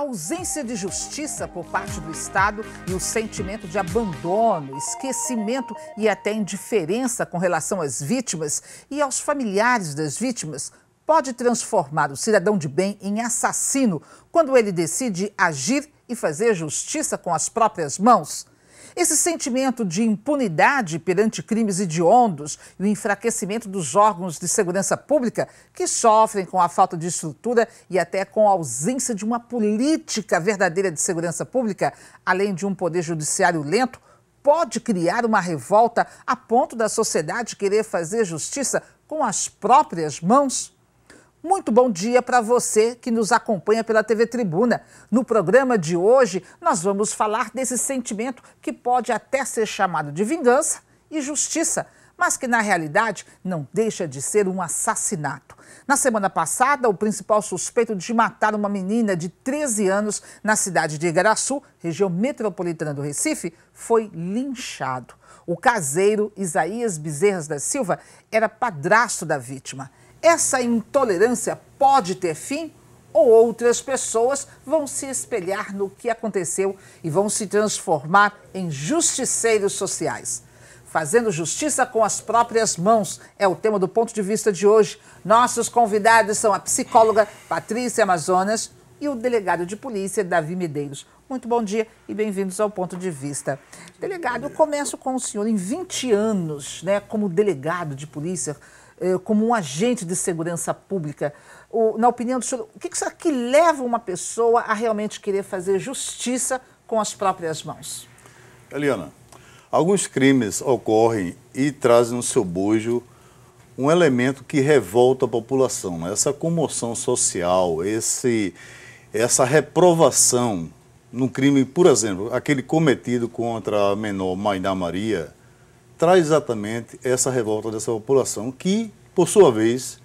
ausência de justiça por parte do Estado e o sentimento de abandono, esquecimento e até indiferença com relação às vítimas e aos familiares das vítimas pode transformar o cidadão de bem em assassino quando ele decide agir e fazer justiça com as próprias mãos. Esse sentimento de impunidade perante crimes hediondos e o enfraquecimento dos órgãos de segurança pública que sofrem com a falta de estrutura e até com a ausência de uma política verdadeira de segurança pública, além de um poder judiciário lento, pode criar uma revolta a ponto da sociedade querer fazer justiça com as próprias mãos. Muito bom dia para você que nos acompanha pela TV Tribuna. No programa de hoje, nós vamos falar desse sentimento que pode até ser chamado de vingança e justiça, mas que na realidade não deixa de ser um assassinato. Na semana passada, o principal suspeito de matar uma menina de 13 anos na cidade de Igaraçu, região metropolitana do Recife, foi linchado. O caseiro Isaías Bezerras da Silva era padrasto da vítima. Essa intolerância pode ter fim ou outras pessoas vão se espelhar no que aconteceu e vão se transformar em justiceiros sociais. Fazendo justiça com as próprias mãos é o tema do Ponto de Vista de hoje. Nossos convidados são a psicóloga Patrícia Amazonas e o delegado de polícia Davi Medeiros. Muito bom dia e bem-vindos ao Ponto de Vista. Delegado, eu começo com o senhor em 20 anos, como delegado de polícia, como um agente de segurança pública. Na opinião do senhor, o que será que leva uma pessoa a realmente querer fazer justiça com as próprias mãos? Eliana, alguns crimes ocorrem e trazem no seu bojo um elemento que revolta a população, né? Essa comoção social, essa reprovação no crime, por exemplo, aquele cometido contra a menor Mayna Maria, traz exatamente essa revolta dessa população que, por sua vez,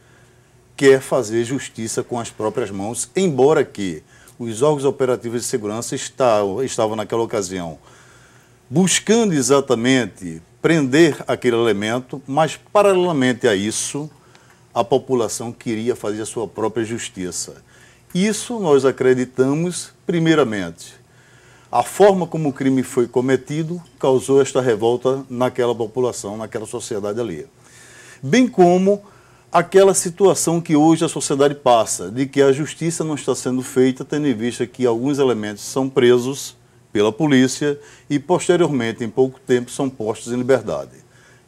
quer fazer justiça com as próprias mãos, embora que os órgãos operativos de segurança estavam naquela ocasião buscando exatamente prender aquele elemento, mas paralelamente a isso, a população queria fazer a sua própria justiça. Isso nós acreditamos, primeiramente, a forma como o crime foi cometido causou esta revolta naquela população, naquela sociedade ali. Bem como aquela situação que hoje a sociedade passa, de que a justiça não está sendo feita, tendo em vista que alguns elementos são presos pela polícia e, posteriormente, em pouco tempo, são postos em liberdade.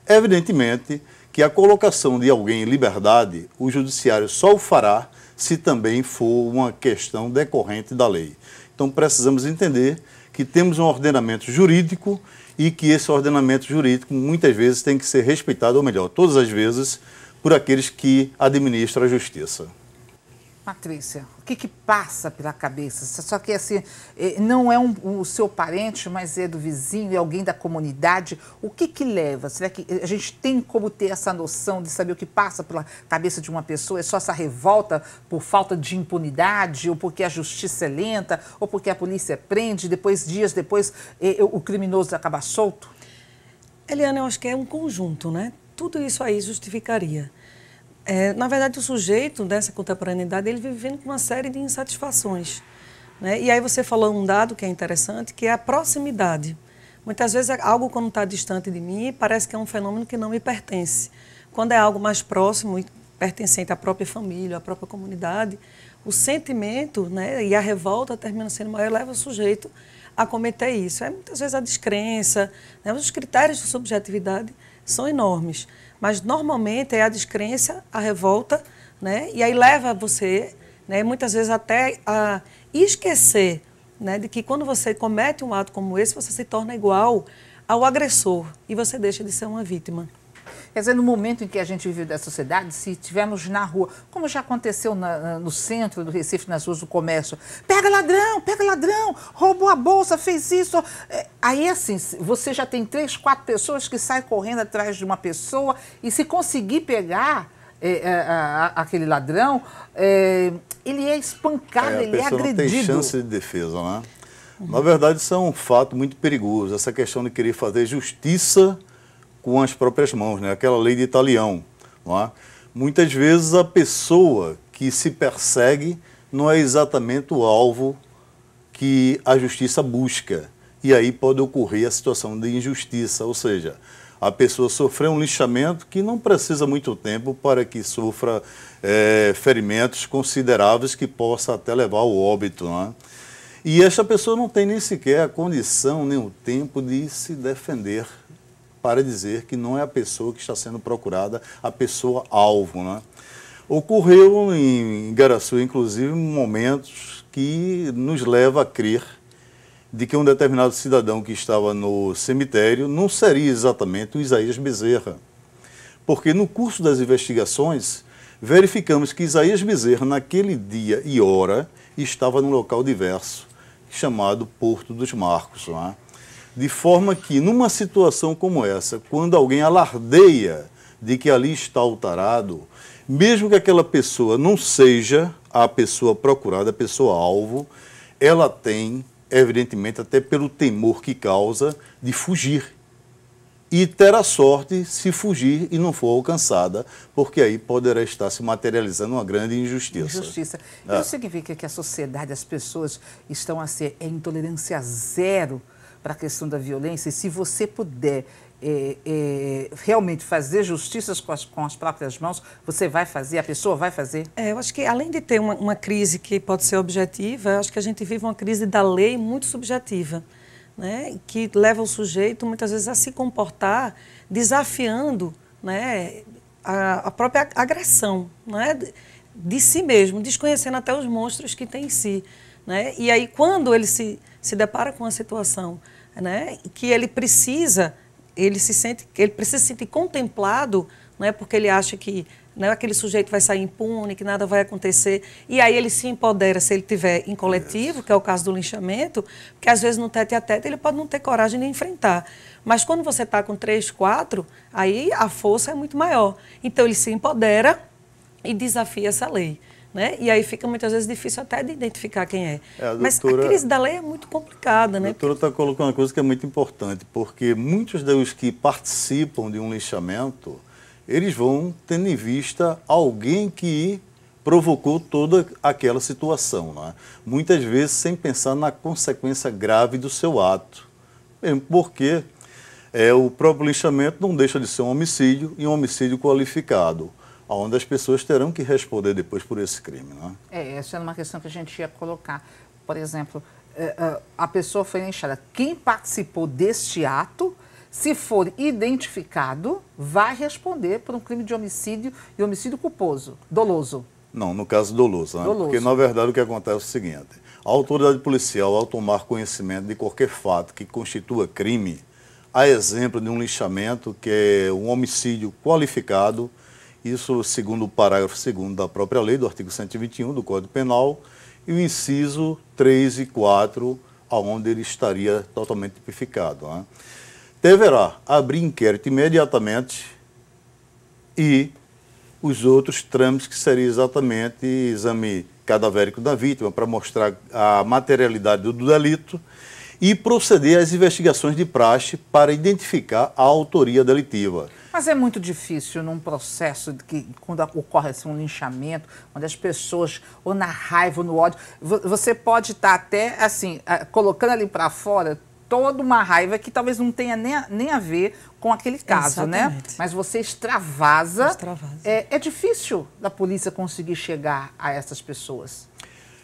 Evidentemente que a colocação de alguém em liberdade, o judiciário só o fará se também for uma questão decorrente da lei. Então, precisamos entender que temos um ordenamento jurídico e que esse ordenamento jurídico muitas vezes tem que ser respeitado, ou melhor, todas as vezes, por aqueles que administram a justiça. Patrícia, o que passa pela cabeça? Só que assim, não é o seu parente, mas é do vizinho, é alguém da comunidade. O que leva? Será que a gente tem como ter essa noção de saber o que passa pela cabeça de uma pessoa? É só essa revolta por falta de impunidade, ou porque a justiça é lenta, ou porque a polícia prende, dias depois, o criminoso acaba solto? Eliana, eu acho que é um conjunto, né? Tudo isso aí justificaria. Na verdade, o sujeito dessa contemporaneidade, ele vive vivendo com uma série de insatisfações, né? E aí você falou um dado que é interessante, que é a proximidade. Muitas vezes, algo quando está distante de mim, parece que é um fenômeno que não me pertence. Quando é algo mais próximo e pertencente à própria família, à própria comunidade, o sentimento, né, e a revolta termina sendo maior, leva o sujeito a cometer isso. Muitas vezes a descrença, né, os critérios de subjetividade são enormes. Mas, normalmente, é a descrença, a revolta, né? E aí leva você, né, muitas vezes, até a esquecer, né, de que quando você comete um ato como esse, você se torna igual ao agressor e você deixa de ser uma vítima. Quer dizer, no momento em que a gente vive da sociedade, se estivermos na rua, como já aconteceu no centro do Recife, nas ruas do comércio, pega ladrão, roubou a bolsa, fez isso. Aí, assim, você já tem 3, 4 pessoas que saem correndo atrás de uma pessoa e se conseguir pegar aquele ladrão, ele é espancado, ele é agredido. A pessoa não tem chance de defesa, né? Na verdade, isso é um fato muito perigoso, essa questão de querer fazer justiça com as próprias mãos, né? Aquela lei de Italião, não é? Muitas vezes a pessoa que se persegue não é exatamente o alvo que a justiça busca. E aí pode ocorrer a situação de injustiça, ou seja, a pessoa sofreu um lixamento que não precisa muito tempo para que sofra ferimentos consideráveis que possa até levar ao óbito, né? E esta pessoa não tem nem sequer a condição, nem o tempo de se defender para dizer que não é a pessoa que está sendo procurada, a pessoa alvo, né? Ocorreu em Igaraçu, inclusive, momentos que nos leva a crer de que um determinado cidadão que estava no cemitério não seria exatamente o Isaías Bezerra. Porque no curso das investigações, verificamos que Isaías Bezerra, naquele dia e hora, estava num local diverso, chamado Porto dos Marcos. Não é? De forma que, numa situação como essa, quando alguém alardeia de que ali está o tarado, mesmo que aquela pessoa não seja a pessoa procurada, a pessoa alvo, ela tem, evidentemente, até pelo temor que causa, de fugir. E terá sorte se fugir e não for alcançada, porque aí poderá estar se materializando uma grande injustiça. Injustiça. Isso significa que a sociedade, as pessoas estão a ser em intolerância zero para a questão da violência, e se você puder realmente fazer justiças com as próprias mãos, você vai fazer, a pessoa vai fazer? Eu acho que, além de ter uma crise que pode ser objetiva, eu acho que a gente vive uma crise da lei muito subjetiva, né, que leva o sujeito, muitas vezes, a se comportar desafiando, né, a própria agressão, né, de si mesmo, desconhecendo até os monstros que tem em si. Né? E aí, quando ele se depara com uma situação, né, que ele precisa se sentir contemplado, né, porque ele acha que, né, aquele sujeito vai sair impune, que nada vai acontecer, e aí ele se empodera se ele estiver em coletivo, que é o caso do linchamento, porque às vezes no tete-a-tete ele pode não ter coragem de enfrentar. Mas quando você está com 3, 4, aí a força é muito maior. Então ele se empodera e desafia essa lei. Né? E aí fica muitas vezes difícil até de identificar quem é. Mas a crise da lei é muito complicada, né? A doutora está colocando uma coisa que é muito importante, porque muitos dos que participam de um linchamento, eles vão tendo em vista alguém que provocou toda aquela situação, né? Muitas vezes sem pensar na consequência grave do seu ato. Mesmo porque o próprio linchamento não deixa de ser um homicídio e um homicídio qualificado, onde as pessoas terão que responder depois por esse crime. Né? Essa é uma questão que a gente ia colocar. Por exemplo, a pessoa foi linchada. Quem participou deste ato, se for identificado, vai responder por um crime de homicídio e homicídio culposo, doloso. Não, no caso doloso, né? Doloso. Porque, na verdade, o que acontece é o seguinte: a autoridade policial, ao tomar conhecimento de qualquer fato que constitua crime, a exemplo de um linchamento, que é um homicídio qualificado, isso segundo o parágrafo 2º da própria lei, do artigo 121 do Código Penal, e o inciso 3 e 4, onde ele estaria totalmente tipificado. Né? Deverá abrir inquérito imediatamente e os outros trâmites, que seria exatamente exame cadavérico da vítima, para mostrar a materialidade do delito, e proceder às investigações de praxe para identificar a autoria delitiva. Mas é muito difícil num processo quando ocorre assim, um linchamento, onde as pessoas, ou na raiva, ou no ódio, você pode estar até assim, colocando ali para fora toda uma raiva que talvez não tenha nem a ver com aquele caso, exatamente, né? Mas você extravasa. É difícil da polícia conseguir chegar a essas pessoas.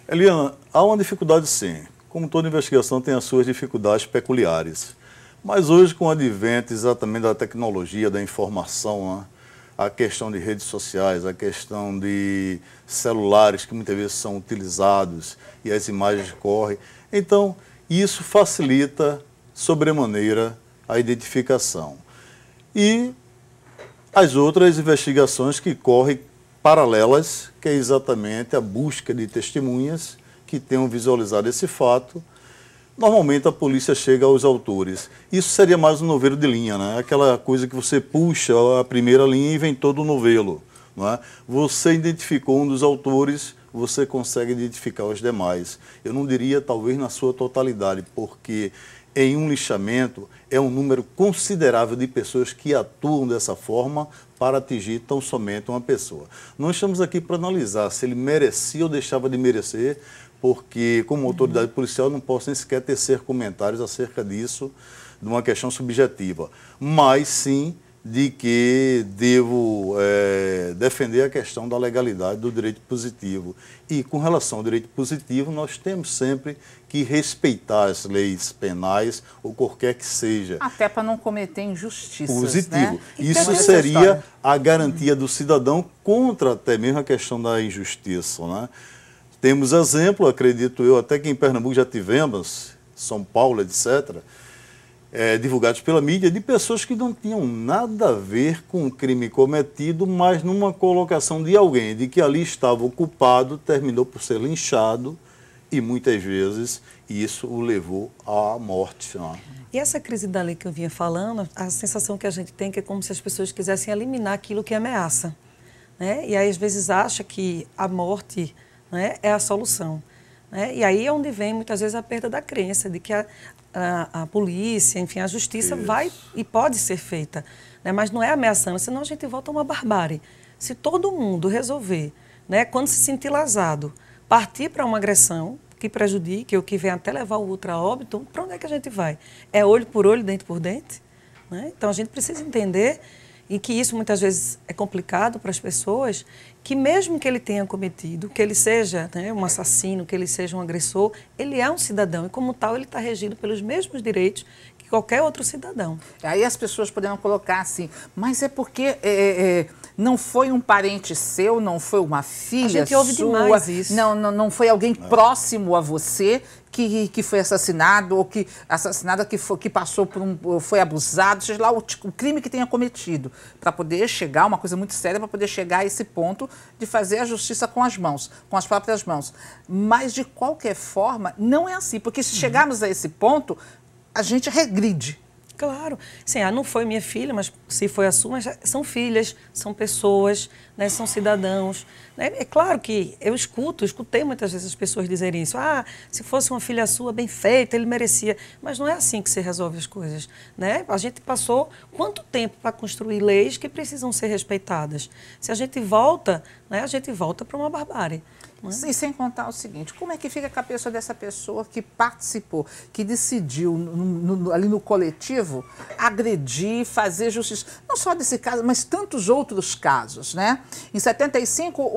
Eliana, há uma dificuldade sim. Como toda investigação tem as suas dificuldades peculiares. Mas hoje, com o advento exatamente da tecnologia, da informação, né? A questão de redes sociais, a questão de celulares que muitas vezes são utilizados e as imagens correm, então isso facilita sobremaneira a identificação. E as outras investigações que correm paralelas, que é exatamente a busca de testemunhas que tenham visualizado esse fato. Normalmente a polícia chega aos autores. Isso seria mais um novelo de linha, né? Aquela coisa que você puxa a primeira linha e vem todo o novelo. Não é? Você identificou um dos autores, você consegue identificar os demais. Eu não diria talvez na sua totalidade, porque em um linchamento é um número considerável de pessoas que atuam dessa forma para atingir tão somente uma pessoa. Não estamos aqui para analisar se ele merecia ou deixava de merecer, porque como autoridade policial não posso nem sequer tecer comentários acerca disso, de uma questão subjetiva, mas sim de que devo defender a questão da legalidade do direito positivo. E com relação ao direito positivo, nós temos sempre que respeitar as leis penais, ou qualquer que seja. Até para não cometer injustiças, positivo. Né? Isso seria a garantia do cidadão contra até mesmo a questão da injustiça, né? Temos exemplo, acredito eu, até que em Pernambuco já tivemos, São Paulo, etc., divulgados pela mídia, de pessoas que não tinham nada a ver com o crime cometido, mas numa colocação de alguém, de que ali estava o culpado, terminou por ser linchado e muitas vezes isso o levou à morte. Né? E essa crise da lei que eu vinha falando, a sensação que a gente tem é que é como se as pessoas quisessem eliminar aquilo que ameaça. Né? E aí às vezes acha que a morte, né, é a solução. Né? E aí é onde vem muitas vezes a perda da crença de que a polícia, enfim, a justiça vai e pode ser feita, né? Mas não é ameaçando, senão a gente volta a uma barbárie. Se todo mundo resolver, né, quando se sentir lesado, partir para uma agressão que prejudique ou que venha até levar o outro a óbito, para onde é que a gente vai? É olho por olho, dente por dente? Né? Então a gente precisa entender, e que isso muitas vezes é complicado para as pessoas, que mesmo que ele tenha cometido, que ele seja, né, um assassino, que ele seja um agressor, ele é um cidadão e, como tal, ele está regido pelos mesmos direitos que qualquer outro cidadão. Aí as pessoas poderiam colocar assim, mas é porque não foi um parente seu, não foi uma filha sua, a gente ouve demais isso. Não foi alguém próximo a você que foi assassinado ou que assassinada que passou por foi abusado, seja lá o crime que tenha cometido, para poder chegar, uma coisa muito séria, para poder chegar a esse ponto de fazer a justiça com as mãos, com as próprias mãos. Mas, de qualquer forma, não é assim, porque se chegarmos a esse ponto, a gente regride. Claro. Sim, não foi minha filha, mas se foi a sua, mas são filhas, são pessoas, né, são cidadãos. Né? É claro que eu escutei muitas vezes as pessoas dizerem isso. Se fosse uma filha sua bem feita, ele merecia. Mas não é assim que se resolve as coisas. Né? A gente passou quanto tempo para construir leis que precisam ser respeitadas? Se a gente volta, né, a gente volta para uma barbárie. E sem contar o seguinte, como é que fica a cabeça dessa pessoa que participou, que decidiu ali no coletivo agredir, fazer justiça? Não só desse caso, mas tantos outros casos, né? Em 75,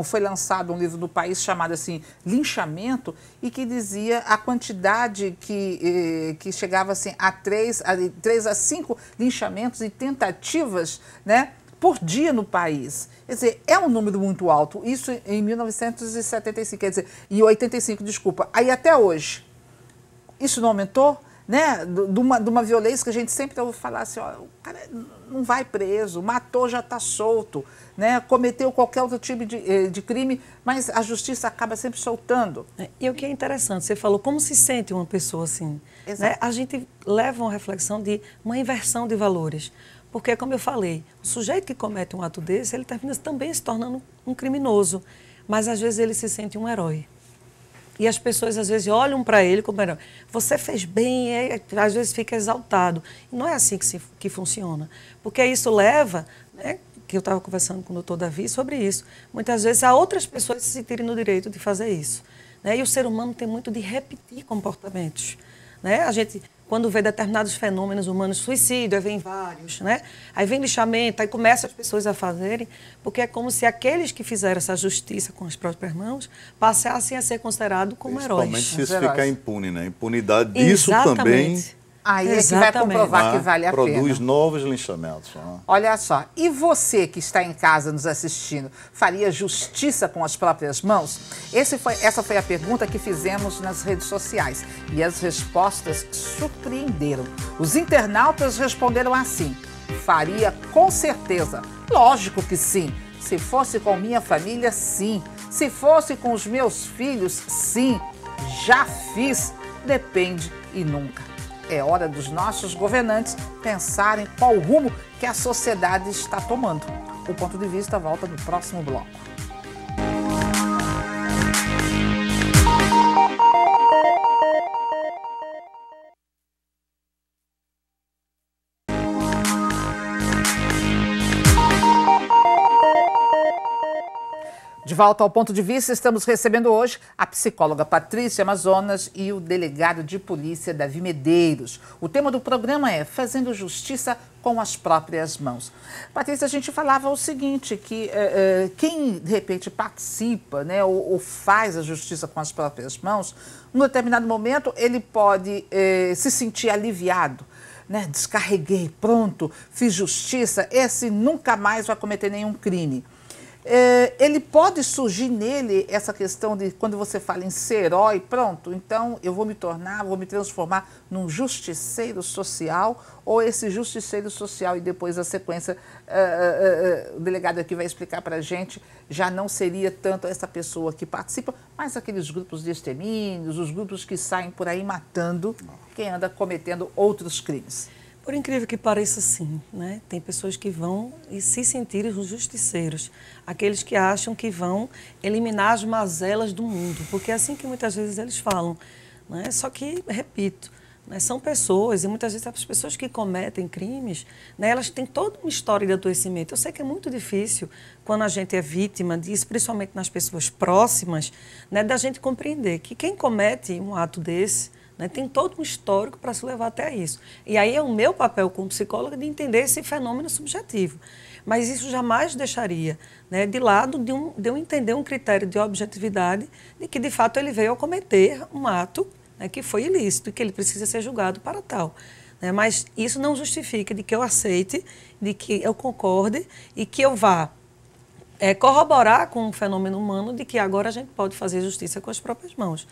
foi lançado um livro no país chamado assim, Linchamento, e que dizia a quantidade que chegava assim, a 3 a 5 linchamentos e tentativas, né, por dia no país. Quer dizer, é um número muito alto. Isso em 1975, quer dizer, em 85, desculpa. Aí até hoje, isso não aumentou? Né? De uma violência que a gente sempre ouve falar assim, ó, o cara não vai preso, matou, já está solto, né? Cometeu qualquer outro tipo de crime, mas a justiça acaba sempre soltando. E o que é interessante, você falou, como se sente uma pessoa assim? Né? A gente leva uma reflexão de uma inversão de valores. Porque, como eu falei, o sujeito que comete um ato desse, ele termina também se tornando um criminoso. Mas, às vezes, ele se sente um herói. E as pessoas, às vezes, olham para ele como herói. Você fez bem, às vezes fica exaltado. E não é assim que funciona. Porque isso leva, né, que eu estava conversando com o doutor Davi sobre isso, muitas vezes a outras pessoas se sentirem no direito de fazer isso. Né? E o ser humano tem muito de repetir comportamentos. Né? A gente, quando vê determinados fenômenos humanos, suicídio, aí vem vários, né? Aí vem lixamento, aí começam as pessoas a fazerem, porque é como se aqueles que fizeram essa justiça com as próprias mãos passassem a ser considerados como heróis. Principalmente se isso ficar impune, né? Impunidade disso também... Aí é que vai comprovar que vale a pena. Produz novos linchamentos. Olha só, e você que está em casa nos assistindo, faria justiça com as próprias mãos? Essa foi a pergunta que fizemos nas redes sociais. E as respostas surpreenderam. Os internautas responderam assim: faria com certeza. Lógico que sim. Se fosse com minha família, sim. Se fosse com os meus filhos, sim. Já fiz. Depende e nunca. É hora dos nossos governantes pensarem qual o rumo que a sociedade está tomando. O ponto de vista volta no próximo bloco. De volta ao Ponto de Vista, estamos recebendo hoje a psicóloga Patrícia Amazonas e o delegado de polícia Davi Medeiros. O tema do programa é Fazendo Justiça com as Próprias Mãos. Patrícia, a gente falava o seguinte, que quem de repente participa, né, ou faz a justiça com as próprias mãos, num determinado momento ele pode se sentir aliviado. Né? Descarreguei, pronto, fiz justiça, esse nunca mais vai cometer nenhum crime. Ele pode surgir nele essa questão de quando você fala em ser herói, pronto, então eu vou me transformar num justiceiro social, ou esse justiceiro social e depois a sequência, o delegado aqui vai explicar para a gente, já não seria tanto essa pessoa que participa, mas aqueles grupos de extermínios, os grupos que saem por aí matando quem anda cometendo outros crimes. Por incrível que pareça, sim, né? Tem pessoas que vão e se sentirem os justiceiros, aqueles que acham que vão eliminar as mazelas do mundo, porque é assim que muitas vezes eles falam, né? Só que, repito, né, são pessoas, e muitas vezes as pessoas que cometem crimes, né, elas têm toda uma história de adoecimento. Eu sei que é muito difícil, quando a gente é vítima disso, principalmente nas pessoas próximas, né, da gente compreender que quem comete um ato desse, né, tem todo um histórico para se levar até isso. E aí é o meu papel como psicóloga de entender esse fenômeno subjetivo. Mas isso jamais deixaria, né, de lado de eu entender um critério de objetividade de que, de fato, ele veio a cometer um ato, né, que foi ilícito e que ele precisa ser julgado para tal. Né? Mas isso não justifica de que eu aceite, de que eu concorde e que eu vá corroborar com um fenômeno humano de que agora a gente pode fazer justiça com as próprias mãos.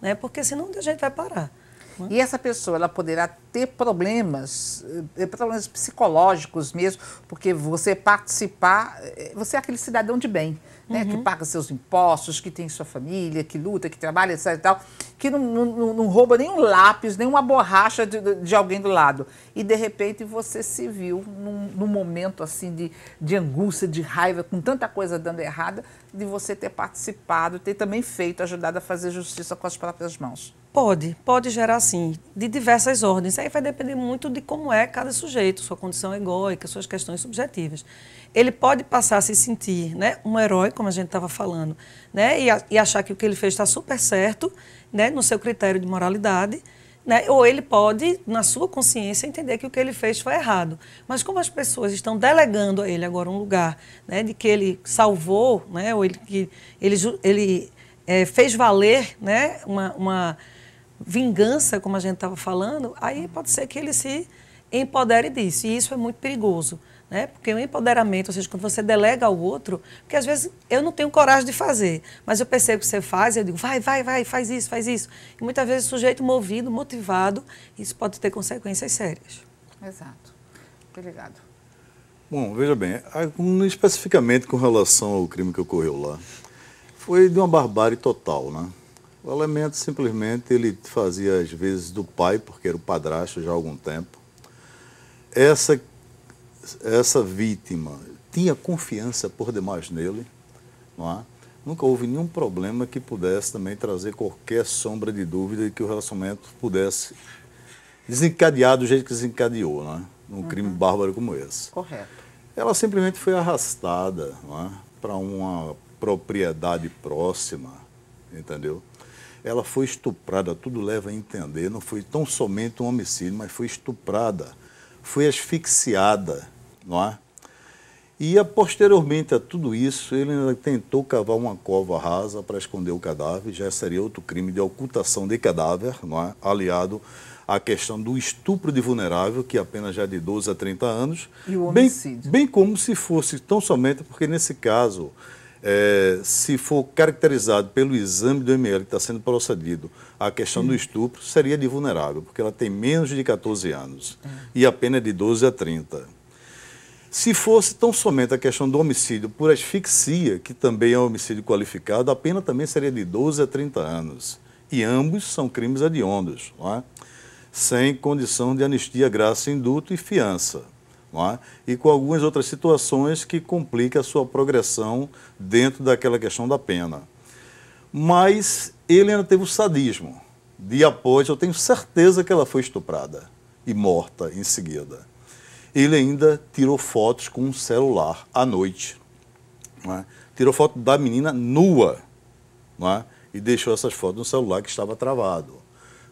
Né? Porque senão a gente vai parar. Né? E essa pessoa, ela poderá ter problemas psicológicos mesmo, porque você participar, você é aquele cidadão de bem, né? Que paga seus impostos, que tem sua família, que luta, que trabalha, etc. e tal, que não rouba nenhum lápis, nenhuma borracha de alguém do lado. E, de repente, você se viu num momento assim de angústia, de raiva, com tanta coisa dando errada, de você ter participado, ter também ajudado a fazer justiça com as próprias mãos. Pode gerar, sim, de diversas ordens. Aí vai depender muito de como é cada sujeito, sua condição egóica, suas questões subjetivas. Ele pode passar a se sentir, né, um herói, como a gente estava falando, né, e achar que o que ele fez está super certo, né, no seu critério de moralidade, né, ou ele pode, na sua consciência, entender que o que ele fez foi errado. Mas como as pessoas estão delegando a ele agora um lugar, né, de que ele salvou, né, ou que ele fez valer, né, uma vingança, como a gente estava falando, aí pode ser que ele se empodere disso. E isso é muito perigoso, né? Porque o empoderamento, ou seja, quando você delega ao outro, porque às vezes eu não tenho coragem de fazer, mas eu percebo que você faz, eu digo, vai, faz isso, faz isso. E muitas vezes o sujeito movido, motivado, isso pode ter consequências sérias. Exato. Obrigado. Bom, veja bem, especificamente com relação ao crime que ocorreu lá, foi de uma barbárie total, né? O elemento simplesmente ele fazia às vezes do pai, porque era o padrasto já há algum tempo. Essa vítima tinha confiança por demais nele, não é? Nunca houve nenhum problema que pudesse também trazer qualquer sombra de dúvida de que o relacionamento pudesse desencadear do jeito que desencadeou, não é? Num crime bárbaro como esse. Correto. Ela simplesmente foi arrastada, não é? Para uma propriedade próxima, entendeu? Ela foi estuprada, tudo leva a entender, não foi tão somente um homicídio, mas foi estuprada, foi asfixiada, não é? E, posteriormente a tudo isso, ele ainda tentou cavar uma cova rasa para esconder o cadáver, já seria outro crime de ocultação de cadáver, não é? Aliado à questão do estupro de vulnerável, que apenas já é de 12 a 30 anos. E o homicídio. Bem como se fosse tão somente, porque nesse caso, se for caracterizado pelo exame do ML que está sendo procedido, a questão do estupro seria de vulnerável, porque ela tem menos de 14 anos e a pena é de 12 a 30. Se fosse tão somente a questão do homicídio por asfixia, que também é um homicídio qualificado, a pena também seria de 12 a 30 anos. E ambos são crimes hediondos, não é? Sem condição de anistia, graça, indulto e fiança. Não é? E com algumas outras situações que complicam a sua progressão dentro daquela questão da pena. Mas ele ainda teve o sadismo de após, eu tenho certeza que ela foi estuprada e morta em seguida. Ele ainda tirou fotos com um celular à noite. Não é? tirou foto da menina nua, não é? E deixou essas fotos no celular que estava travado.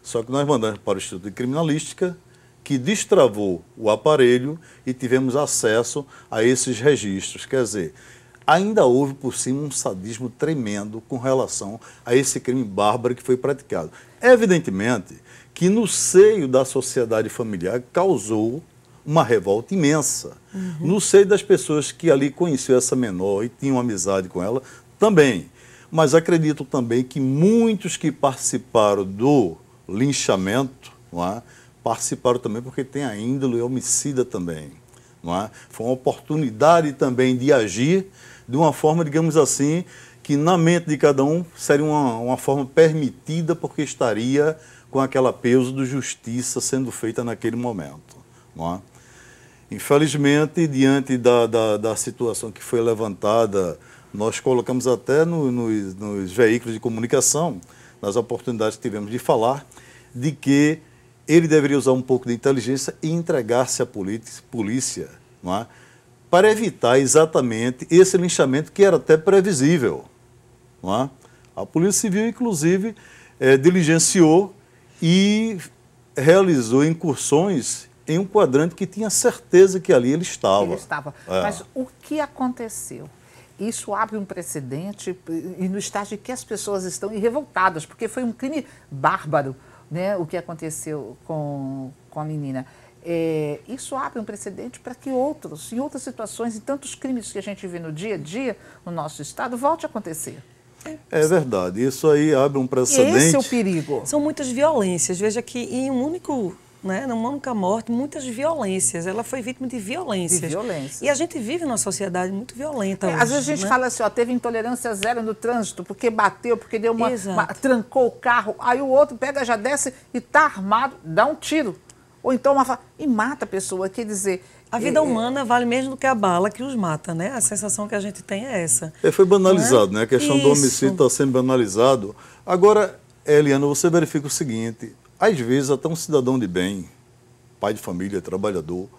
Só que nós mandamos para o Instituto de Criminalística, que destravou o aparelho e tivemos acesso a esses registros. Quer dizer, ainda houve por cima um sadismo tremendo com relação a esse crime bárbaro que foi praticado. Evidentemente que no seio da sociedade familiar causou uma revolta imensa. No seio das pessoas que ali conheciam essa menor e tinham amizade com ela, também. Mas acredito também que muitos que participaram do linchamento, não é? Participaram também porque tem a índole homicida também. Não é? Foi uma oportunidade também de agir de uma forma, digamos assim, que na mente de cada um seria uma forma permitida porque estaria com aquela peso de justiça sendo feita naquele momento. Não é? Infelizmente, diante da situação que foi levantada, nós colocamos até nos veículos de comunicação, nas oportunidades que tivemos de falar, de que ele deveria usar um pouco de inteligência e entregar-se à polícia, não é? Para evitar exatamente esse linchamento que era até previsível. Não é? A Polícia Civil, inclusive, diligenciou e realizou incursões em um quadrante que tinha certeza que ali ele estava. Ele estava. Mas o que aconteceu? Isso abre um precedente e no estágio em que as pessoas estão revoltadas, porque foi um crime bárbaro, né, o que aconteceu com a menina. Isso abre um precedente para que em outras situações, em tantos crimes que a gente vê no dia a dia no nosso estado, volte a acontecer. É verdade, isso aí abre um precedente. E esse é o perigo. São muitas violências. Veja que em um único, né, numa única morte, muitas violências. Ela foi vítima de violências. De violência. E a gente vive numa sociedade muito violenta hoje, às vezes a gente fala assim, teve intolerância zero no trânsito, porque bateu, porque deu trancou o carro, aí o outro pega, já desce e está armado, dá um tiro. Ou então e mata a pessoa, quer dizer... A vida humana vale mesmo do que a bala que os mata, né? A sensação que a gente tem é essa. Foi banalizado, né? A questão do homicídio está sendo banalizado. Agora, Eliana, você verifica o seguinte, às vezes até um cidadão de bem, pai de família, trabalhador,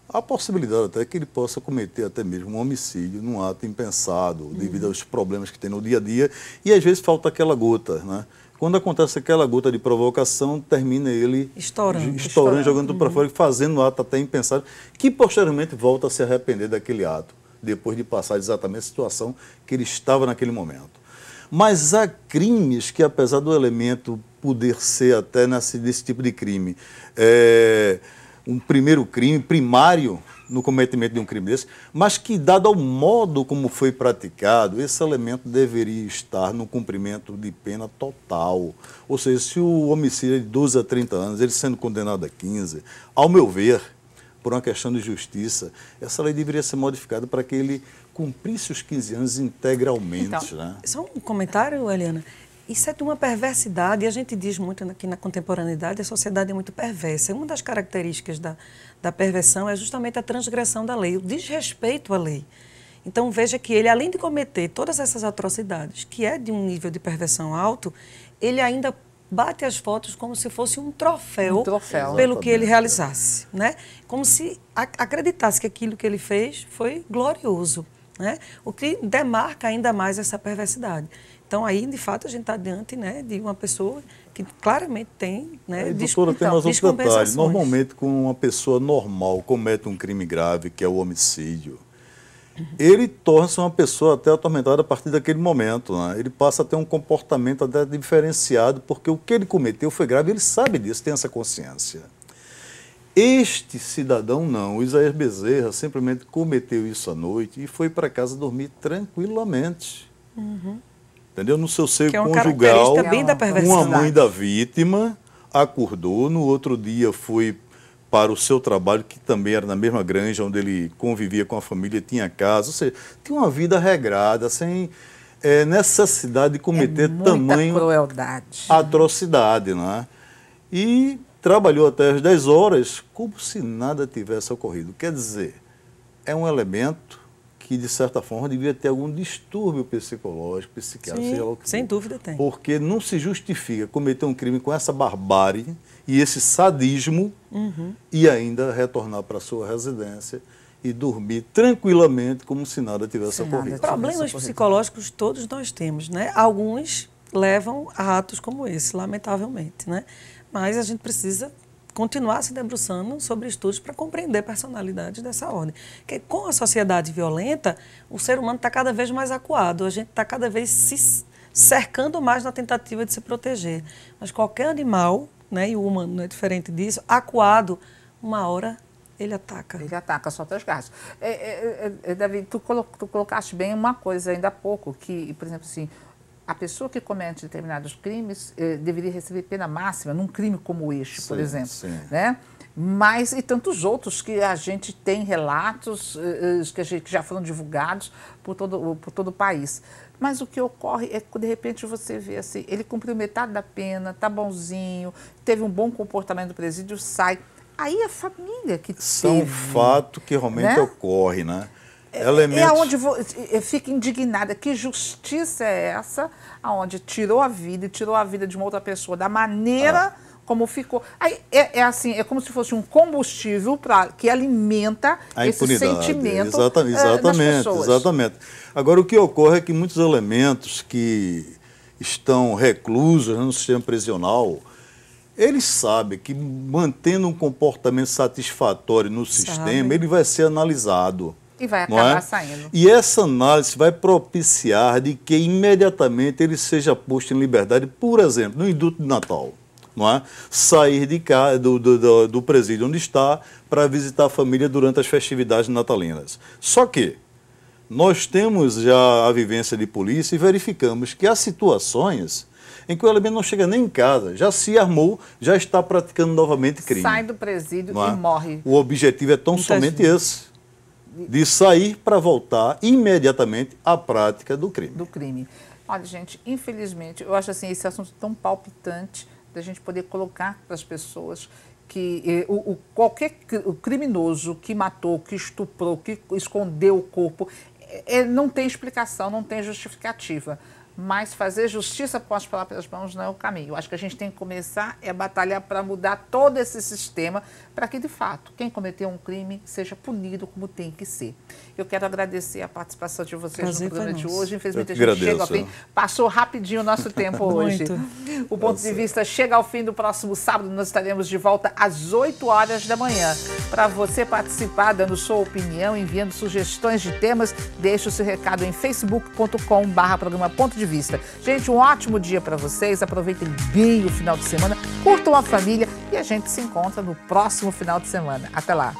há a possibilidade até que ele possa cometer até mesmo um homicídio num ato impensado, devido aos problemas que tem no dia a dia, e às vezes falta aquela gota, né? Quando acontece aquela gota de provocação, termina ele estourando, jogando tudo para fora e fazendo um ato até impensado, que posteriormente volta a se arrepender daquele ato, depois de passar exatamente a situação que ele estava naquele momento. Mas há crimes que, apesar do elemento poder ser até desse tipo de crime, um primeiro crime primário no cometimento de um crime desse, mas que, dado ao modo como foi praticado, esse elemento deveria estar no cumprimento de pena total. Ou seja, se o homicídio é de 12 a 30 anos, ele sendo condenado a 15, ao meu ver, por uma questão de justiça, essa lei deveria ser modificada para que ele cumprisse os 15 anos integralmente. Então, né? Só um comentário, Eliana. Isso é de uma perversidade, e a gente diz muito aqui na contemporaneidade, a sociedade é muito perversa. Uma das características da perversão é justamente a transgressão da lei, o desrespeito à lei. Então, veja que ele, além de cometer todas essas atrocidades, que é de um nível de perversão alto, ele ainda bate as fotos como se fosse um troféu pelo que ele realizasse, né? Como se acreditasse que aquilo que ele fez foi glorioso, né? O que demarca ainda mais essa perversidade. Então, aí, de fato, a gente está diante, né, de uma pessoa que claramente tem, né, doutora, tem mais outro detalhe. Normalmente, quando uma pessoa normal comete um crime grave, que é o homicídio, ele torna-se uma pessoa até atormentada a partir daquele momento. Né? Ele passa a ter um comportamento até diferenciado, porque o que ele cometeu foi grave, ele sabe disso, tem essa consciência. Este cidadão não, o Isaías Bezerra, simplesmente cometeu isso à noite e foi para casa dormir tranquilamente. Entendeu? No seu seio conjugal, uma mãe da vítima acordou, no outro dia foi para o seu trabalho, que também era na mesma granja, onde ele convivia com a família, tinha casa, ou seja, tinha uma vida regrada, sem necessidade de cometer tamanho crueldade, atrocidade. Né? E trabalhou até às 10 horas, como se nada tivesse ocorrido. Quer dizer, é um elemento que, de certa forma, devia ter algum distúrbio psicológico, psiquiátrico, seja lá o que sem for. dúvida tem. Porque não se justifica cometer um crime com essa barbárie e esse sadismo e ainda retornar para a sua residência e dormir tranquilamente como se nada tivesse ocorrido. Problemas psicológicos todos nós temos, né? Alguns levam a atos como esse, lamentavelmente, né? Mas a gente precisa continuar se debruçando sobre estudos para compreender personalidades dessa ordem. Porque com a sociedade violenta, o ser humano está cada vez mais acuado, a gente está cada vez se cercando mais na tentativa de se proteger. Mas qualquer animal, né, e o humano não é diferente disso, acuado, uma hora ele ataca. Ele ataca, solta as garras. Davi, tu colocaste bem uma coisa ainda há pouco, que, por exemplo, assim, a pessoa que comete determinados crimes deveria receber pena máxima num crime como este, por exemplo. Sim. Né? Mas e tantos outros que a gente tem relatos que já foram divulgados por todo o país. Mas o que ocorre é que, de repente, você vê assim, ele cumpriu metade da pena, tá bonzinho, teve um bom comportamento no presídio, sai. Aí a família que Isso é um fato que realmente, né, ocorre, né? É onde eu fico indignada. Que justiça é essa, onde tirou a vida de uma outra pessoa da maneira como ficou? Aí assim, é como se fosse um combustível que alimenta esse sentimento das pessoas. Exatamente. Agora, o que ocorre é que muitos elementos que estão reclusos no sistema prisional, eles sabem que, mantendo um comportamento satisfatório no sistema, ele vai ser analisado. E vai acabar saindo. E essa análise vai propiciar de que imediatamente ele seja posto em liberdade, por exemplo, no indulto de Natal. Não é? Sair de casa, do presídio onde está para visitar a família durante as festividades natalinas. Só que nós temos já a vivência de polícia e verificamos que há situações em que o elemento não chega nem em casa, já se armou, já está praticando novamente crime. Sai do presídio e morre. O objetivo é tão somente esse, de sair para voltar imediatamente à prática do crime. Olha, gente, infelizmente, eu acho assim, esse assunto tão palpitante da gente poder colocar para as pessoas que o criminoso que matou, que estuprou, que escondeu o corpo, não tem explicação, não tem justificativa. Mas fazer justiça com as próprias mãos não é o caminho. Eu acho que a gente tem que começar a batalhar para mudar todo esse sistema, para que, de fato, quem cometeu um crime seja punido como tem que ser. Eu quero agradecer a participação de vocês no programa de hoje. Infelizmente, a gente chega ao fim. Passou rapidinho o nosso tempo hoje. O Ponto de Vista chega ao fim do próximo sábado. Nós estaremos de volta às 8 horas da manhã. Para você participar, dando sua opinião, enviando sugestões de temas, deixe o seu recado em facebook.com/programa Ponto de Vista. Gente, um ótimo dia para vocês. Aproveitem bem o final de semana, curtam a família e a gente se encontra no próximo final de semana. Até lá!